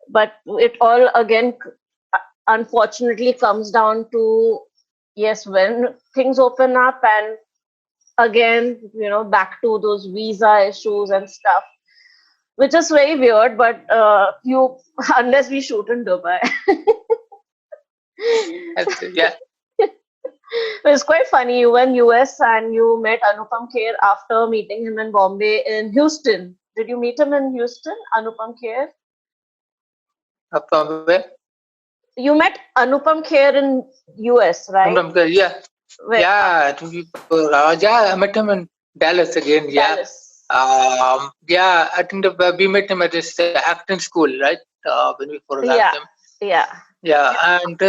[SPEAKER 3] But it all, again, unfortunately, comes down to, yes, when things open up, and again, back to those visa issues and stuff, which is very weird. But unless we shoot in Dubai.
[SPEAKER 2] Yeah,
[SPEAKER 3] It's quite funny. You were in US and you met Anupam Kher after meeting him in Bombay in Houston. Did you meet him in Houston, Anupam Kher?
[SPEAKER 2] from where?
[SPEAKER 3] You met Anupam Kher in US, right?
[SPEAKER 2] From there, yeah,
[SPEAKER 3] Where,
[SPEAKER 2] yeah. Yeah, I met him in Dallas again. Yeah,
[SPEAKER 3] Dallas.
[SPEAKER 2] yeah. I think we met him at this acting school, right? When we photographed
[SPEAKER 3] Yeah,
[SPEAKER 2] him.
[SPEAKER 3] yeah.
[SPEAKER 2] Yeah, and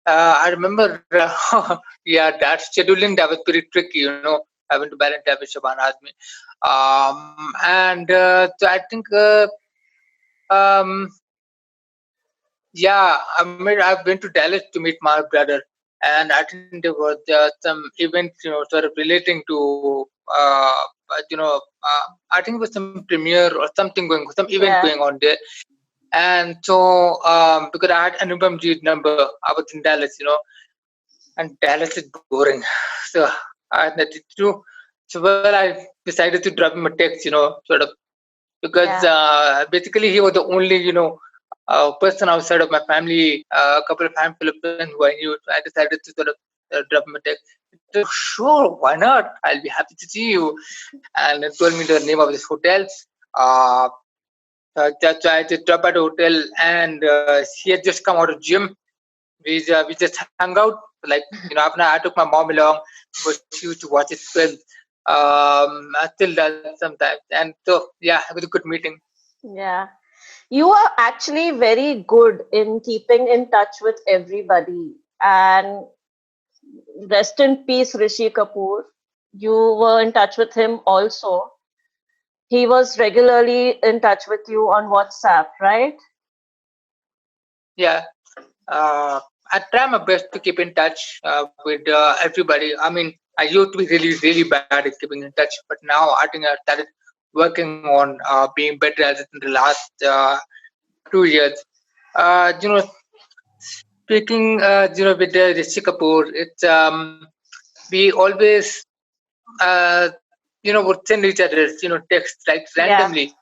[SPEAKER 2] I remember, yeah, that scheduling that was pretty tricky. I went to Valentine with Shaban Azmi. And so I think, um, yeah, I've been to Dallas to meet my brother, and I think there was some event, sort of relating to, I think it was some premiere or something some event going
[SPEAKER 3] Yeah.
[SPEAKER 2] on there. And so, because I had Anupam Ji's number, I was in Dallas, and Dallas is boring. So I had nothing to do. So, well, I decided to drop him a text, sort of, because
[SPEAKER 3] Yeah.
[SPEAKER 2] basically he was the only, person outside of my family, a couple of handful of friends who I knew. So I decided to sort of drop him a text. He said, sure, why not? I'll be happy to see you. And he told me the name of this hotel. Uh, that's why I just dropped at the hotel, and he had just come out of gym. We just hung out. Like, after I took my mom along, but she used to watch his films. I still does sometimes. And so, yeah, it was a good meeting.
[SPEAKER 3] Yeah. You are actually very good in keeping in touch with everybody. And rest in peace, Rishi Kapoor. You were in touch with him also. He was regularly in touch with you on WhatsApp, right?
[SPEAKER 2] Yeah. I try my best to keep in touch with everybody. I mean, I used to be really, really bad at keeping in touch, but now I think I started working on being better at it in the last 2 years. You know, speaking, with Rishi Kapoor, it's we always, uh, would send each other, texts like
[SPEAKER 3] Yeah.
[SPEAKER 2] randomly,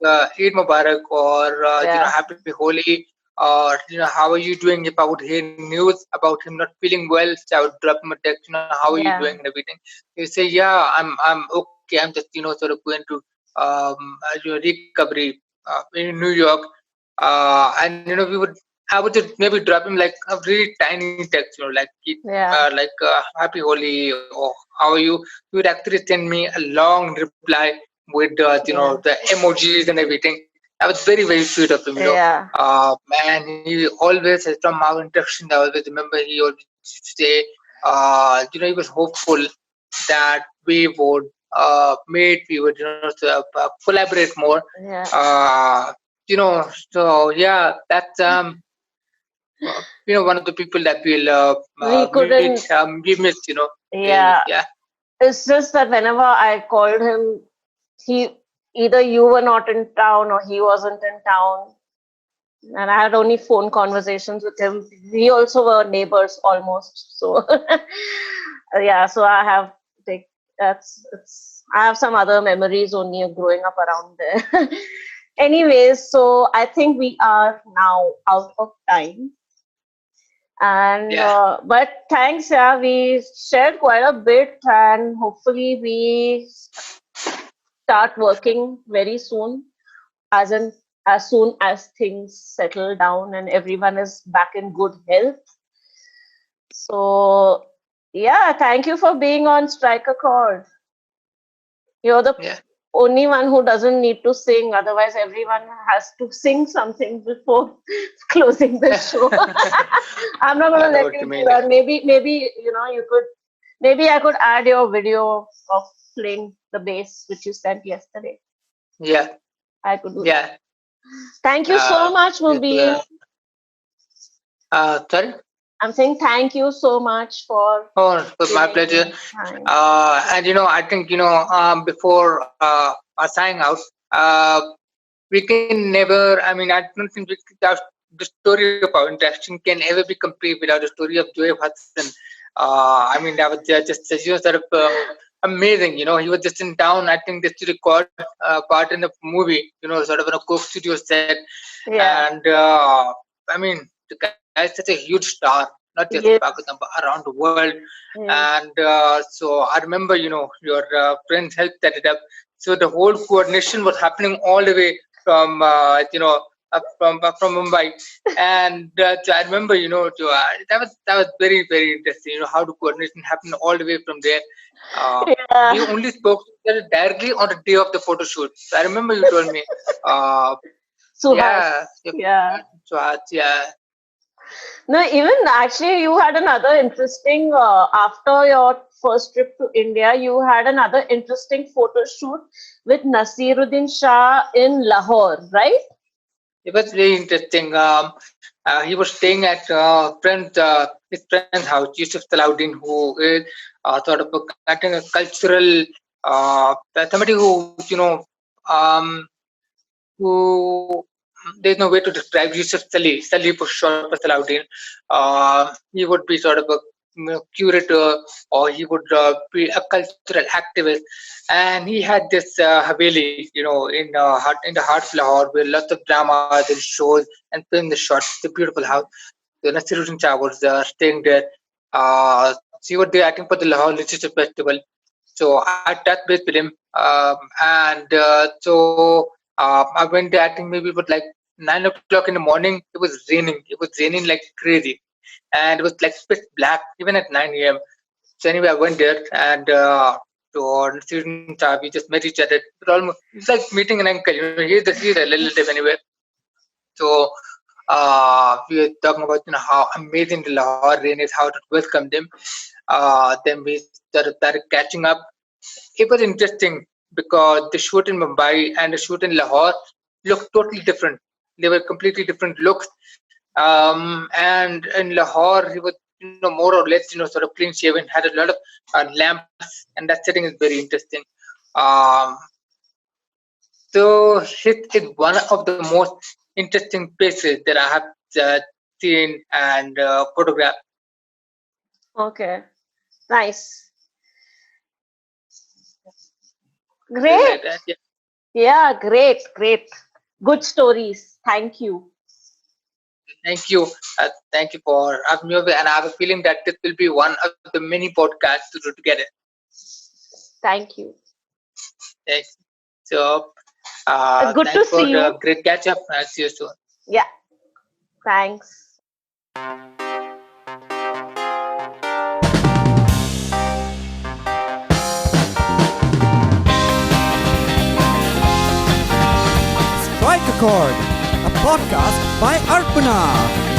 [SPEAKER 2] Eid Mubarak, or
[SPEAKER 3] Yeah.
[SPEAKER 2] Happy Holi, or how are you doing? If I would hear news about him not feeling well, so I would drop him a text, how are you doing
[SPEAKER 3] Yeah.
[SPEAKER 2] and everything. He say, yeah, I'm okay. I'm just sort of going to recovery in New York, and we would. I would just maybe drop him like a really tiny text,
[SPEAKER 3] Yeah.
[SPEAKER 2] Happy Holi, or how are you? He would actually send me a long reply with
[SPEAKER 3] Yeah.
[SPEAKER 2] the emojis and everything. That was very, very sweet of him.
[SPEAKER 3] Yeah.
[SPEAKER 2] Man, he always, from our interaction, I always remember he always used to say, he was hopeful that we would meet, we would collaborate more.
[SPEAKER 3] Yeah.
[SPEAKER 2] uh, so yeah, that's one of the people that we'll
[SPEAKER 3] We
[SPEAKER 2] meet,
[SPEAKER 3] couldn't.
[SPEAKER 2] we miss, really.
[SPEAKER 3] Yeah.
[SPEAKER 2] Yeah.
[SPEAKER 3] It's just that whenever I called him, he either you were not in town or he wasn't in town. And I had only phone conversations with him. We also were neighbors almost. So yeah, so I have like that's it's I have some other memories only of growing up around there. Anyways, so I think we are now out of time. And
[SPEAKER 2] Yeah.
[SPEAKER 3] but thanks, yeah, we shared quite a bit, and hopefully we start working very soon, as in as soon as things settle down and everyone is back in good health. So yeah, thank you for being on Strike a Chord. You're the
[SPEAKER 2] Yeah.
[SPEAKER 3] only one who doesn't need to sing, otherwise everyone has to sing something before closing the show. I'm not
[SPEAKER 2] I
[SPEAKER 3] gonna
[SPEAKER 2] know
[SPEAKER 3] let
[SPEAKER 2] what you
[SPEAKER 3] you do
[SPEAKER 2] mean.
[SPEAKER 3] that. Maybe you could. Maybe I could add your video of playing the bass, which you sent yesterday.
[SPEAKER 2] Yeah.
[SPEAKER 3] I could do that.
[SPEAKER 2] Yeah.
[SPEAKER 3] Thank you so much for
[SPEAKER 2] Yes,
[SPEAKER 3] being.
[SPEAKER 2] sorry.
[SPEAKER 3] I'm saying thank you so much for
[SPEAKER 2] Oh, it was my
[SPEAKER 3] giving
[SPEAKER 2] pleasure.
[SPEAKER 3] me time.
[SPEAKER 2] And I think before signing out, we can never. I mean, I don't think the story of our interaction can ever be complete without the story of Zoheb Hassan. I mean, that was just sort of amazing. He was just in town. I think just to record part in a movie. Sort of in a Coke studio set,
[SPEAKER 3] Yeah.
[SPEAKER 2] and I mean, the guy is such a huge star, not just in Pakistan
[SPEAKER 3] Yes.
[SPEAKER 2] but around the world.
[SPEAKER 3] Yes.
[SPEAKER 2] And so I remember, your friends helped set it up. So the whole coordination was happening all the way from from Mumbai, and so I remember, that was very, very interesting. How the coordination happened all the way from there. Uh, we
[SPEAKER 3] Yeah.
[SPEAKER 2] only spoke to each other directly on the day of the photo shoot. So I remember you told me, uh,
[SPEAKER 3] Suhas.
[SPEAKER 2] yeah,
[SPEAKER 3] Yeah.
[SPEAKER 2] so, yeah.
[SPEAKER 3] No, even actually, you had another interesting, after your first trip to India, you had another interesting photo shoot with Nasiruddin Shah in Lahore, right?
[SPEAKER 2] It was very interesting. He was staying at his friend's house, Yusuf Salahuddin, who is sort of I think a cultural, somebody who, um, who there's no way to describe Yusuf Salih for short for Salahuddin. He would be sort of a curator, or he would be a cultural activist, and he had this haveli, in the heart of Lahore, where lots of dramas and shows and film the shots. It's a beautiful house. The Nasiruddin Shah was staying there. He was there acting for the Lahore Literature Festival. So I touched base with him, and I went there. I think maybe it was like 9 o'clock in the morning. It was raining. It was raining like crazy, and it was like pitch black even at 9 a.m. So anyway, I went there, and to our student, we just met each other. It's like meeting an uncle. He's a relative anyway. So we were talking about how amazing the Lahore rain is, how to welcome them. Then we started catching up. It was interesting because the shoot in Mumbai and the shoot in Lahore looked totally different. They were completely different looks. And in Lahore, he was more or less sort of clean shaven, had a lot of lamps, and that setting is very interesting. Um, so it is one of the most interesting places that I have seen and photographed.
[SPEAKER 3] Okay, nice.
[SPEAKER 2] Like
[SPEAKER 3] Great.
[SPEAKER 2] that, yeah.
[SPEAKER 3] Yeah, great, great. Good stories. Thank you.
[SPEAKER 2] Thank you. Thank you for having me over. And I have a feeling that this will be one of the many podcasts to do together.
[SPEAKER 3] Thank you.
[SPEAKER 2] Thanks. So,
[SPEAKER 3] Good to
[SPEAKER 2] thanks for
[SPEAKER 3] see
[SPEAKER 2] the
[SPEAKER 3] you.
[SPEAKER 2] great catch up. I'll see you soon.
[SPEAKER 3] Yeah, thanks.
[SPEAKER 1] Strike a Chord, a podcast by Arpana.